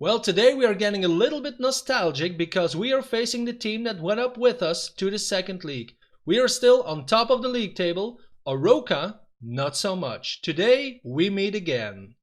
Well, today we are getting a little bit nostalgic because we are facing the team that went up with us to the second league. We are still on top of the league table. Arouca, not so much. Today we meet again.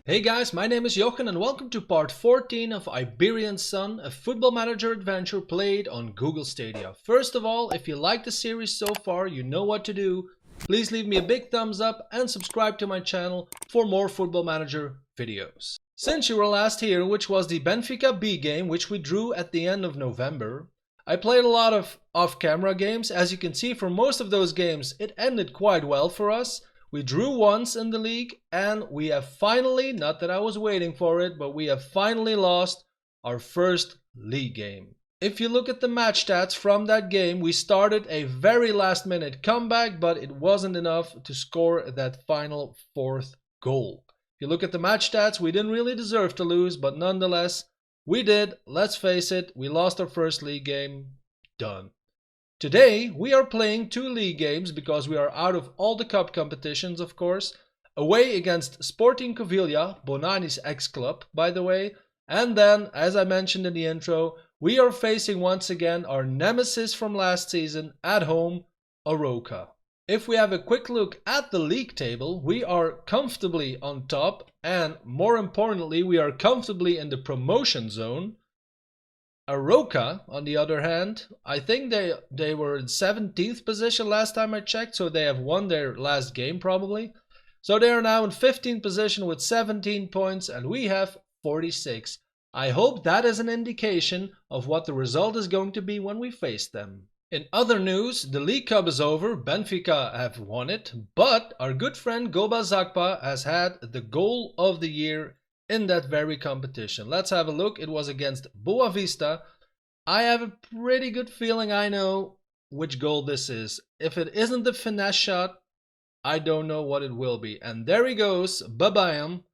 Hey guys, my name is Jochen and welcome to part 14 of Iberian Sun, a football manager adventure played on Google Stadia. First of all, if you like the series so far, you know what to do. Please leave me a big thumbs up and subscribe to my channel for more football manager videos. Since you were last here, which was the Benfica B game, which we drew at the end of November, I played a lot of off-camera games. As you can see, for most of those games, it ended quite well for us. We drew once in the league and we have finally, not that I was waiting for it, but we have finally lost our first league game. If you look at the match stats from that game, we started a very last minute comeback, but it wasn't enough to score that final fourth goal. If you look at the match stats, we didn't really deserve to lose, but nonetheless, we did. Let's face it, we lost our first league game. Done. Today we are playing two league games because we are out of all the cup competitions, of course. Away against Sporting Covilhã, Bonani's ex-club, by the way. And then, as I mentioned in the intro, we are facing once again our nemesis from last season at home, Arouca. If we have a quick look at the league table, we are comfortably on top and more importantly, we are comfortably in the promotion zone. Arouca, on the other hand, I think they were in 17th position last time I checked, so they have won their last game probably. So they are now in 15th position with 17 points and we have 46. I hope that is an indication of what the result is going to be when we face them. In other news, the League Cup is over, Benfica have won it, but our good friend Goba Zakpa has had the goal of the year in that very competition. Let's have a look. It was against Boa Vista. I have a pretty good feeling I know which goal this is. If it isn't the finesse shot, I don't know what it will be. And there he goes, Babayam,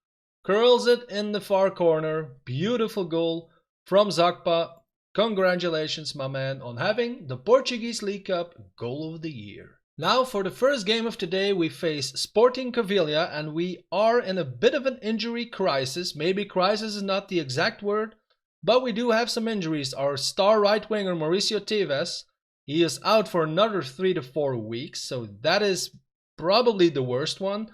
curls it in the far corner. Beautiful goal from Zakpa. Congratulations, my man, on having the Portuguese League Cup goal of the year. Now for the first game of today we face Sporting Covilhã and we are in a bit of an injury crisis. Maybe crisis is not the exact word, but we do have some injuries. Our star right winger Mauricio Tevez, he is out for another 3 to 4 weeks, so that is probably the worst one.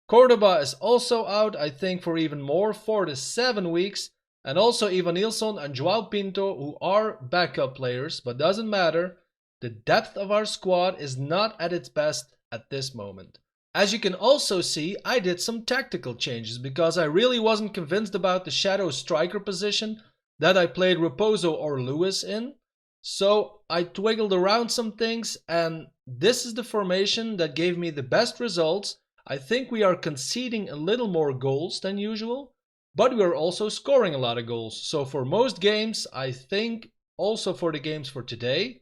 Cordoba is also out, I think, for even more, 4 to 7 weeks. And also Ivan Nilsson and João Pinto, who are backup players, but doesn't matter. The depth of our squad is not at its best at this moment. As you can also see, I did some tactical changes because I really wasn't convinced about the shadow striker position that I played Raposo or Lewis in. So I twiggled around some things and this is the formation that gave me the best results. I think we are conceding a little more goals than usual, but we are also scoring a lot of goals. So for most games, I think also for the games for today,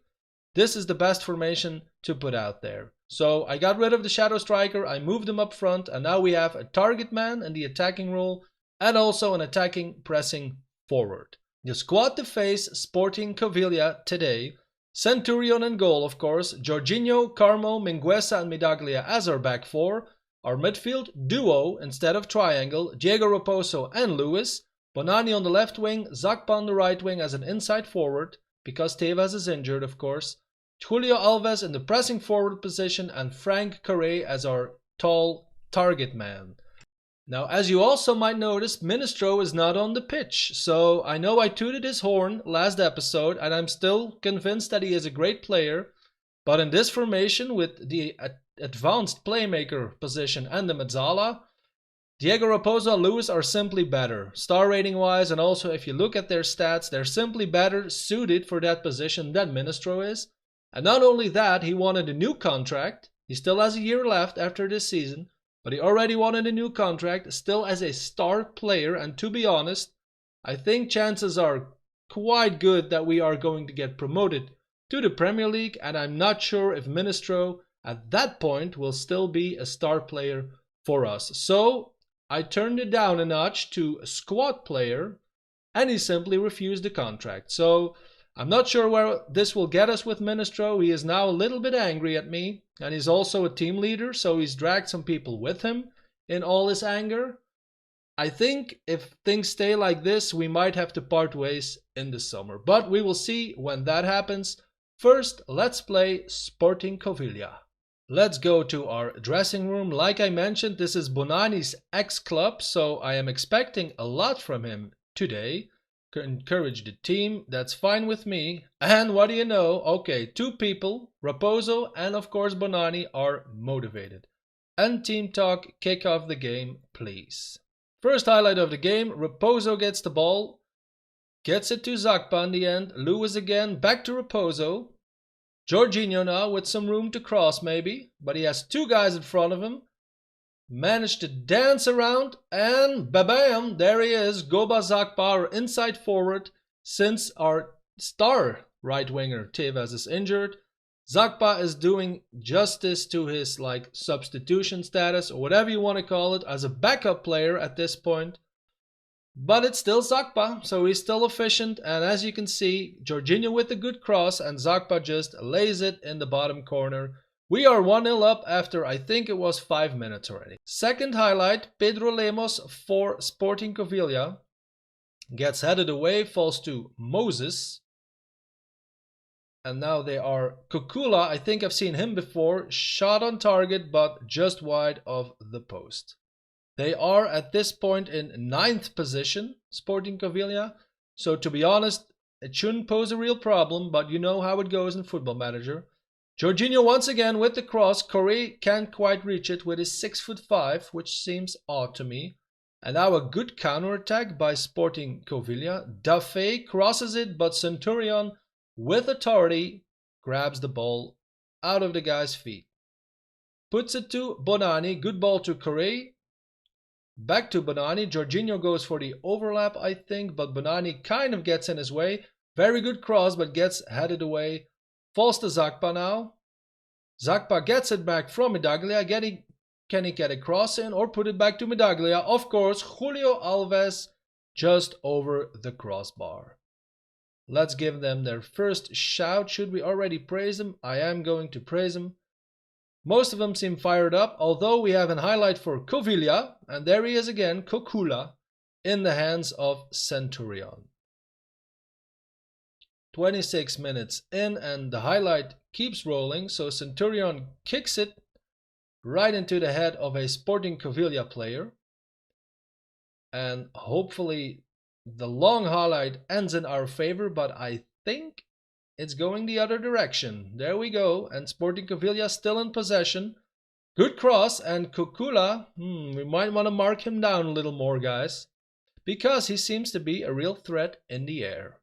this is the best formation to put out there. So I got rid of the shadow striker, I moved him up front, and now we have a target man in the attacking role and also an attacking pressing forward. The squad to face Sporting Covilhã today: Centurion in goal, of course, Jorginho, Carmo, Mingueza and Medaglia as our back four. Our midfield duo instead of triangle: Diego Raposo and Lewis. Bonani on the left wing, Zakpa on the right wing as an inside forward, because Tevez is injured, of course. Julio Alves in the pressing forward position and Frank Carré as our tall target man. Now, as you also might notice, Ministro is not on the pitch. So I know I tooted his horn last episode and I'm still convinced that he is a great player. But in this formation with the advanced playmaker position and the Mezzala, Diego Raposo and Lewis are simply better. Star rating wise, and also if you look at their stats, they're simply better suited for that position than Ministro is. And not only that, he wanted a new contract. He still has a year left after this season, but he already wanted a new contract, still as a star player. And to be honest, I think chances are quite good that we are going to get promoted to the Premier League, and I'm not sure if Ministro at that point will still be a star player for us. So I turned it down a notch to a squad player and he simply refused the contract. So I'm not sure where this will get us with Ministro. He is now a little bit angry at me, and he's also a team leader, so he's dragged some people with him in all his anger. I think if things stay like this, we might have to part ways in the summer, but we will see when that happens. First, let's play Sporting Covilla. Let's go to our dressing room. Like I mentioned, this is Bonani's ex-club, so I am expecting a lot from him today. Encourage the team, that's fine with me. And what do you know? Okay, two people, Raposo and of course Bonani, are motivated. And team talk, kick off the game, please. First highlight of the game, Raposo gets the ball, gets it to Zakpa in the end, Lewis again, back to Raposo. Jorginho now with some room to cross maybe, but he has two guys in front of him. Managed to dance around and bam, there he is, Goba Zakpa, our inside forward, since our star right winger Tevez is injured. Zakpa is doing justice to his substitution status or whatever you want to call it as a backup player at this point. But it's still Zakpa, so he's still efficient, and as you can see, Jorginho with a good cross and Zakpa just lays it in the bottom corner. We are 1-0 up after I think it was 5 minutes already. Second highlight, Pedro Lemos for Sporting Covilla. Gets headed away, falls to Moses. And now they are Kukula, I think I've seen him before, shot on target but just wide of the post. They are at this point in 9th position, Sporting Covilla. So to be honest, it shouldn't pose a real problem, but you know how it goes in Football Manager. Jorginho once again with the cross. Correa can't quite reach it with his 6'5", which seems odd to me. And now a good counterattack by Sporting Covilla. Dafe crosses it, but Centurion with authority grabs the ball out of the guy's feet. Puts it to Bonani. Good ball to Correa. Back to Bonani. Jorginho goes for the overlap, I think, but Bonani kind of gets in his way. Very good cross, but gets headed away. Falls to Zakpa now. Zakpa gets it back from Medaglia. Can he get a cross in or put it back to Medaglia? Of course, Julio Alves just over the crossbar. Let's give them their first shout. Should we already praise them? I am going to praise them. Most of them seem fired up, although we have a highlight for Covilla, and there he is again, Kokula, in the hands of Centurion. 26 minutes in, and the highlight keeps rolling, so Centurion kicks it right into the head of a Sporting Covilla player. And hopefully the long highlight ends in our favor, but I think it's going the other direction. There we go, and Sporting Covilla still in possession. Good cross, and Kokula, we might want to mark him down a little more, guys, because he seems to be a real threat in the air.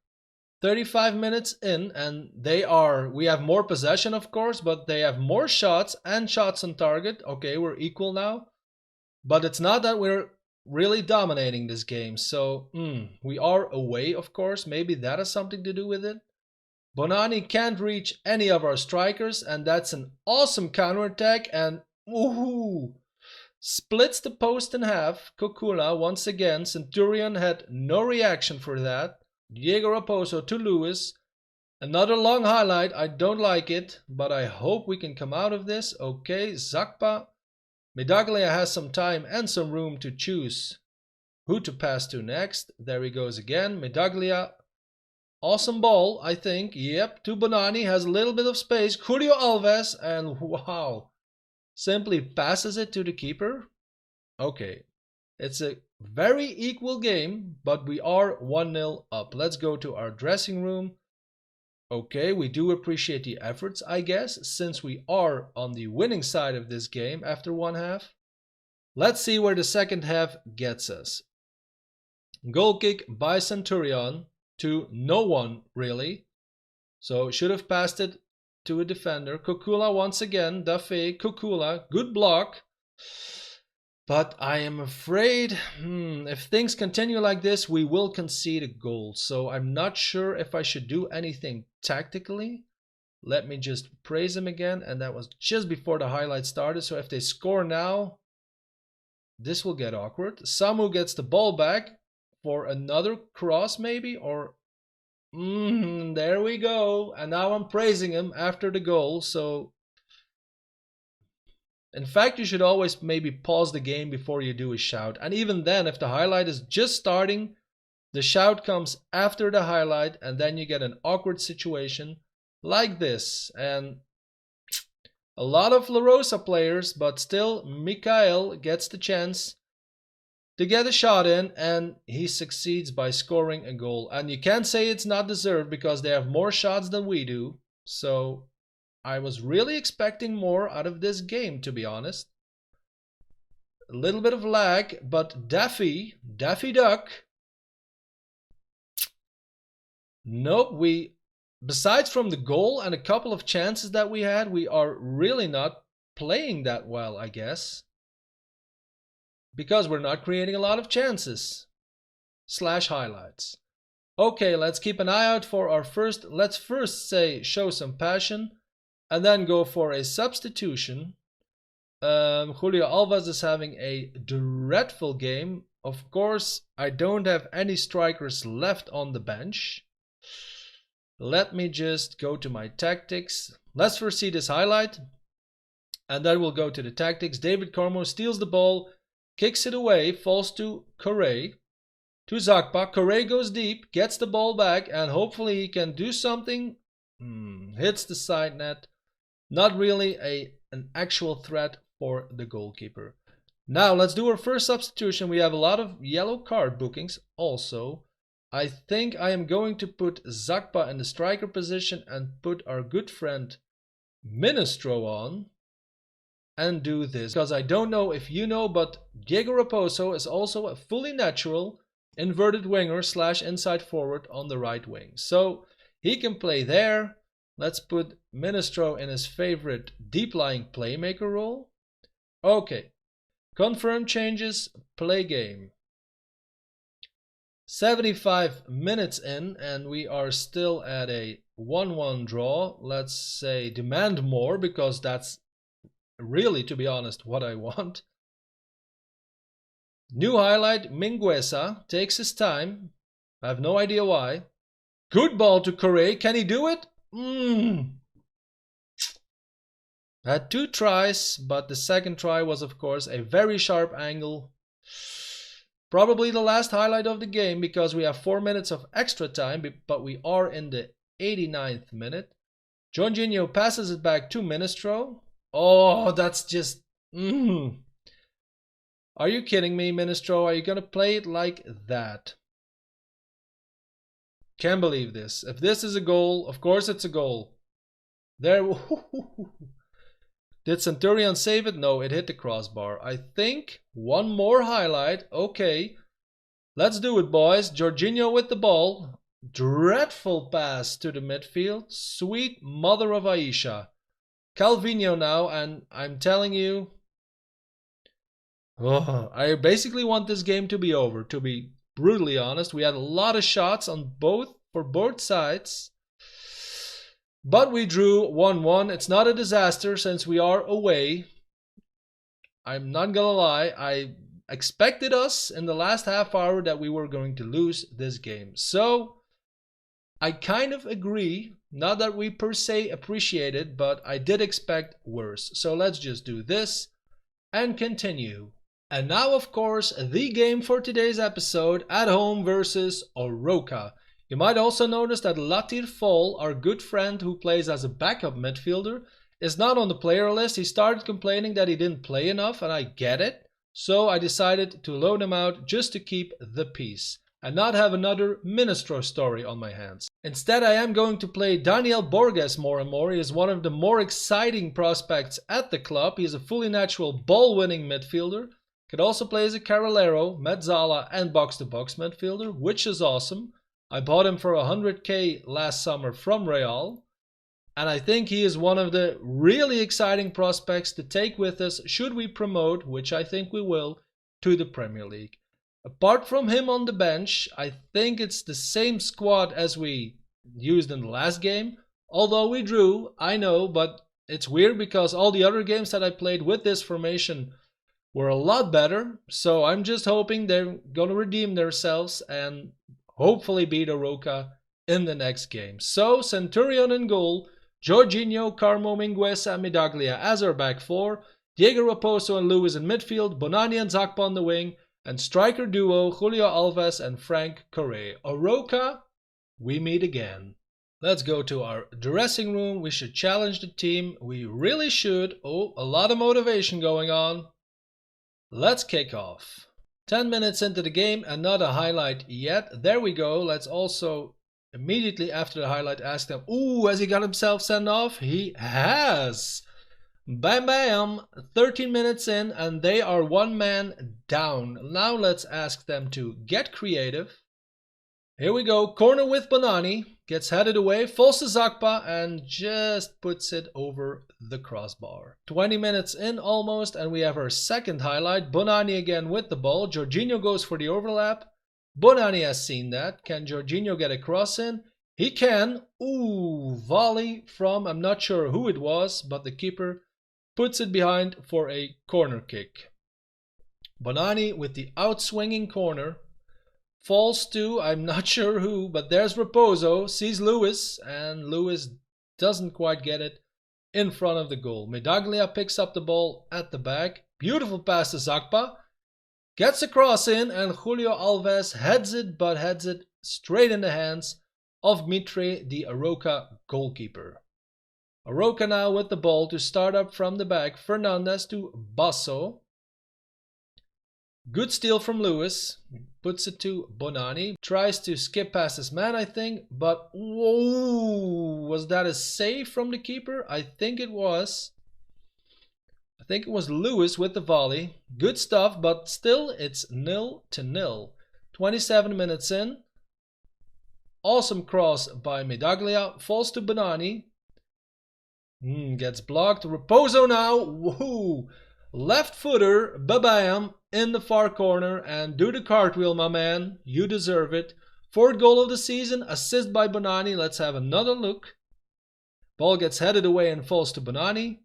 35 minutes in, and we have more possession, of course, but they have more shots and shots on target. Okay, we're equal now, but it's not that we're really dominating this game. So we are away, of course. Maybe that has something to do with it. Bonani can't reach any of our strikers, and that's an awesome counterattack, and splits the post in half. Kokula once again. Centurion had no reaction for that. Diego Raposo to Lewis. Another long highlight. I don't like it, but I hope we can come out of this. Okay, Zakpa. Medaglia has some time and some room to choose who to pass to next. There he goes again. Medaglia. Awesome ball, I think. Yep, to Bonani. Has a little bit of space. Julio Alves. And wow. Simply passes it to the keeper. Okay. It's a very equal game, but we are 1-0 up. Let's go to our dressing room. Okay, we do appreciate the efforts, I guess, since we are on the winning side of this game after one half. Let's see where the second half gets us. Goal kick by Centurion to no one, really. So should have passed it to a defender. Kokula once again. Dafe, Kokula, good block. But I am afraid if things continue like this, we will concede a goal. So I'm not sure if I should do anything tactically. Let me just praise him again. And that was just before the highlight started. So if they score now, this will get awkward. Samu gets the ball back. for another cross maybe, or there we go. And now I'm praising him after the goal. So in fact, you should always maybe pause the game before you do a shout. And even then, if the highlight is just starting, the shout comes after the highlight, and then you get an awkward situation like this. And a lot of La Rosa players, but still Mikael gets the chance to get a shot in, and he succeeds by scoring a goal. And you can't say it's not deserved because they have more shots than we do. So I was really expecting more out of this game, to be honest. A little bit of lag, but Daffy Duck. Nope, besides from the goal and a couple of chances that we had, we are really not playing that well, I guess. Because we're not creating a lot of chances. / highlights. Okay, let's keep an eye out for our first. Let's first say show some passion. And then go for a substitution. Julio Alves is having a dreadful game. Of course, I don't have any strikers left on the bench. Let me just go to my tactics. Let's first see this highlight. And then we'll go to the tactics. David Cormo steals the ball, kicks it away, falls to Correa. To Zakpa. Correa goes deep, gets the ball back, and hopefully he can do something. Hits the side net. Not really an actual threat for the goalkeeper. Now let's do our first substitution. We have a lot of yellow card bookings also. I think I am going to put Zakpa in the striker position and put our good friend Ministro on and do this. Because I don't know if you know, but Diego Raposo is also a fully natural inverted winger / inside forward on the right wing. So he can play there. Let's put Ministro in his favorite deep-lying playmaker role. Okay. Confirm changes, play game. 75 minutes in, and we are still at a 1-1 draw. Let's say demand more, because that's really, to be honest, what I want. New highlight, Mingueza takes his time. I have no idea why. Good ball to Correa. Can he do it? Had 2 tries, but the second try was, of course, a very sharp angle. Probably the last highlight of the game, because we have 4 minutes of extra time, but we are in the 89th minute. Jorginho passes it back to Ministro. Oh, that's just... Are you kidding me, Ministro? Are you going to play it like that? Can't believe this. If this is a goal, of course it's a goal. There. Did Centurion save it? No, it hit the crossbar. I think one more highlight. Okay. Let's do it, boys. Jorginho with the ball. Dreadful pass to the midfield. Sweet mother of Aisha. Calvinho now, and I'm telling you, I basically want this game to be over, to be brutally honest. We had a lot of shots for both sides, but we drew 1-1. It's not a disaster since we are away. I'm not gonna lie, I expected us in the last half hour that we were going to lose this game. So I kind of agree, not that we per se appreciate it, but I did expect worse. So let's just do this and continue. And now, of course, the game for today's episode, at home versus Arouca. You might also notice that Latir Fall, our good friend who plays as a backup midfielder, is not on the player list. He started complaining that he didn't play enough, and I get it. So I decided to loan him out just to keep the peace and not have another Ministro story on my hands. Instead, I am going to play Daniel Borges more and more. He is one of the more exciting prospects at the club. He is a fully natural ball-winning midfielder. Could also play as a Carrilero, Mezzala and box-to-box midfielder, which is awesome. I bought him for 100k last summer from Real. And I think he is one of the really exciting prospects to take with us should we promote, which I think we will, to the Premier League. Apart from him on the bench, I think it's the same squad as we used in the last game. Although we drew, I know, but it's weird because all the other games that I played with this formation were a lot better. So I'm just hoping they're gonna redeem themselves and hopefully beat Arouca in the next game. So Centurion in goal, Jorginho, Carmo, Mingueza, and Medaglia as our back four, Diego Raposo and Lewis in midfield, Bonani and Zakpa on the wing, and striker duo Julio Alves and Frank Correa. Arouca, we meet again. Let's go to our dressing room. We should challenge the team. We really should. Oh, a lot of motivation going on. Let's kick off. 10 minutes into the game and not a highlight yet. There we go. Let's also immediately after the highlight ask them, ooh, has he got himself sent off? He has. Bam bam. 13 minutes in and they are one man down. Now let's ask them to get creative. Here we go. Corner with Bonani. Gets headed away, falls to Zakpa and just puts it over the crossbar. 20 minutes in almost and we have our second highlight. Bonani again with the ball. Jorginho goes for the overlap. Bonani has seen that. Can Jorginho get a cross in? He can. Ooh, volley from, I'm not sure who it was, but the keeper puts it behind for a corner kick. Bonani with the outswinging corner. Falls to, I'm not sure who, but there's Raposo, sees Lewis, and Lewis doesn't quite get it in front of the goal. Medaglia picks up the ball at the back. Beautiful pass to Zakpa. Gets a cross in, and Julio Alves heads it, but heads it straight in the hands of Mitre, the Arouca goalkeeper. Arouca now with the ball to start up from the back. Fernandez to Basso. Good steal from Lewis, puts it to Bonani, tries to skip past his man I think, but whoa, was that a save from the keeper? I think it was. I think it was Lewis with the volley. Good stuff, but still it's 0-0. 27 minutes in. Awesome cross by Medaglia, falls to Bonani. Gets blocked, Raposo now, woohoo! Left footer, ba-bam, in the far corner and do the cartwheel, my man. You deserve it. Fourth goal of the season, assist by Bonani. Let's have another look. Ball gets headed away and falls to Bonani.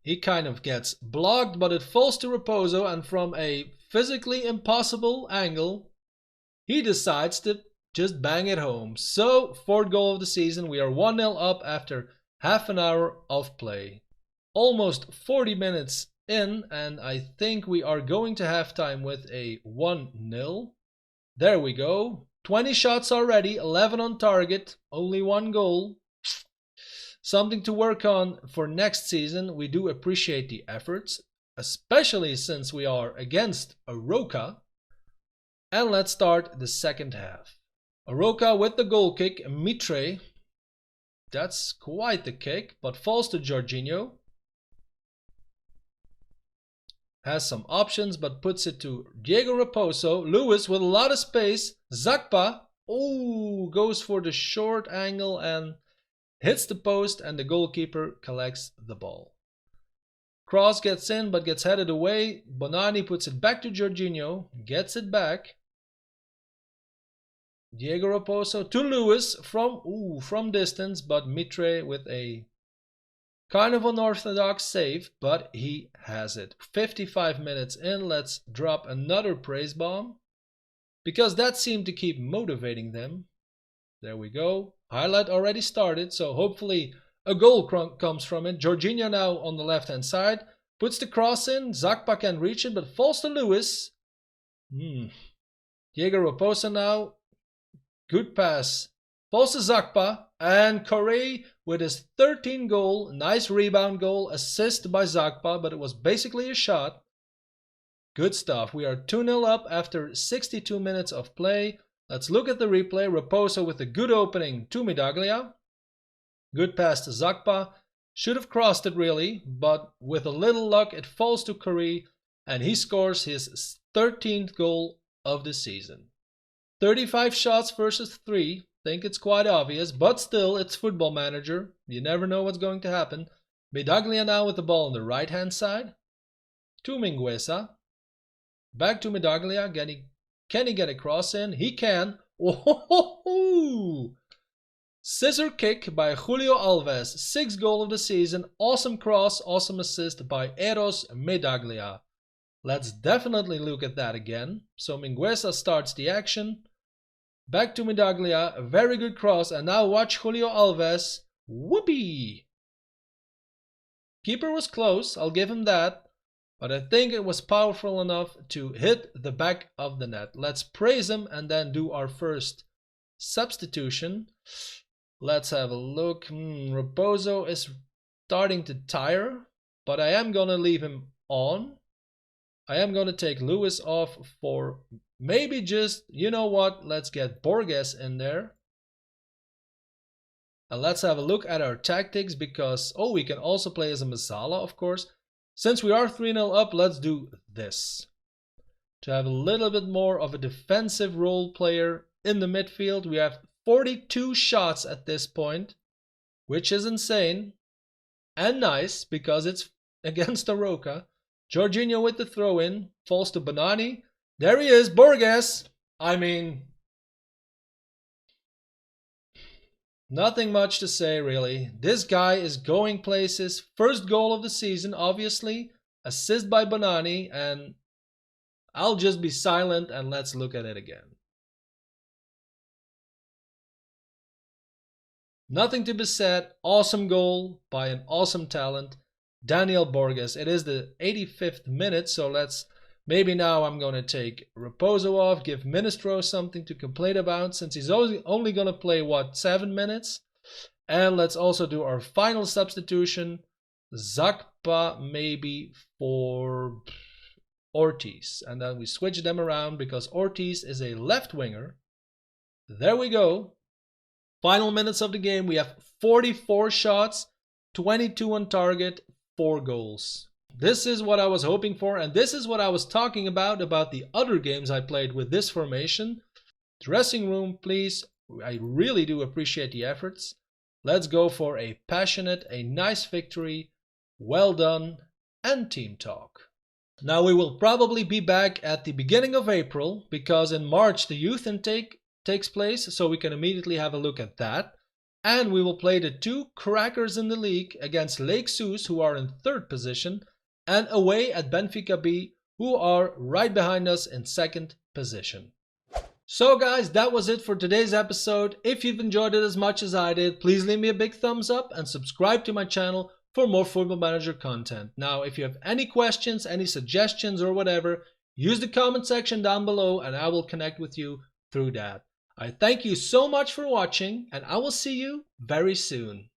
He kind of gets blocked, but it falls to Raposo and from a physically impossible angle, he decides to just bang it home. So, fourth goal of the season. We are 1-0 up after half an hour of play. Almost 40 minutes in, and I think we are going to halftime with a 1-0. There we go. 20 shots already, 11 on target, only one goal. Something to work on for next season. We do appreciate the efforts, especially since we are against Arouca. And let's start the second half. Arouca with the goal kick, Mitre. That's quite the kick, but falls to Jorginho. Has some options, but puts it to Diego Raposo. Lewis with a lot of space. Zakpa, goes for the short angle and hits the post, and the goalkeeper collects the ball. Cross gets in, but gets headed away. Bonani puts it back to Jorginho. Gets it back. Diego Raposo to Lewis from distance, but Mitre with a kind of unorthodox save, but he has it. 55 minutes in, let's drop another praise bomb, because that seemed to keep motivating them. There we go. Highlight already started, so hopefully a goal comes from it. Jorginho now on the left-hand side, puts the cross in. Zakpa can reach it, but falls to Lewis. Diego Raposo now. Good pass. Falls to Zakpa, and Correa with his 13th goal, nice rebound goal, assist by Zakpa, but it was basically a shot. Good stuff. We are 2-0 up after 62 minutes of play. Let's look at the replay. Raposo with a good opening to Medaglia. Good pass to Zakpa. Should have crossed it really, but with a little luck it falls to Correa, and he scores his 13th goal of the season. 35 shots versus 3. Think it's quite obvious, but still, it's Football Manager. You never know what's going to happen. Medaglia now with the ball on the right-hand side. To Mingueza. Back to Medaglia. Can he get a cross in? He can. Oh, Scissor kick by Julio Alves, 6th goal of the season, awesome cross, awesome assist by Eros Medaglia. Let's definitely look at that again. So Mingueza starts the action. Back to Medaglia, a very good cross, and now watch Julio Alves. Whoopee! Keeper was close, I'll give him that, but I think it was powerful enough to hit the back of the net. Let's praise him and then do our first substitution. Let's have a look. Raposo is starting to tire, but I am gonna leave him on. I am gonna take Lewis off for maybe just, you know what, let's get Borges in there. And let's have a look at our tactics because, oh, we can also play as a Masala, of course. Since we are 3-0 up, let's do this. To have a little bit more of a defensive role player in the midfield, we have 42 shots at this point, which is insane and nice because it's against Arouca. Jorginho with the throw-in, falls to Bonani. There he is, Borges. I mean, nothing much to say really. This guy is going places. First goal of the season, obviously. Assist by Bonani, and I'll just be silent and let's look at it again. Nothing to be said. Awesome goal by an awesome talent, Daniel Borges. It is the 85th minute, so let's maybe now I'm going to take Raposo off, give Ministro something to complain about since he's only going to play, what, 7 minutes? And let's also do our final substitution, Zakpa maybe for Ortiz. And then we switch them around because Ortiz is a left winger. There we go. Final minutes of the game, we have 44 shots, 22 on target, 4 goals. This is what I was hoping for, and this is what I was talking about the other games I played with this formation. Dressing room, please. I really do appreciate the efforts. Let's go for a passionate, a nice victory. Well done, and team talk. Now we will probably be back at the beginning of April, because in March the youth intake takes place, so we can immediately have a look at that. And we will play the 2 crackers in the league against Lake Sus, who are in 3rd position, and away at Benfica B, who are right behind us in 2nd position. So guys, that was it for today's episode. If you've enjoyed it as much as I did, please leave me a big thumbs up and subscribe to my channel for more Football Manager content. Now, if you have any questions, any suggestions or whatever, use the comment section down below and I will connect with you through that. I thank you so much for watching, and I will see you very soon.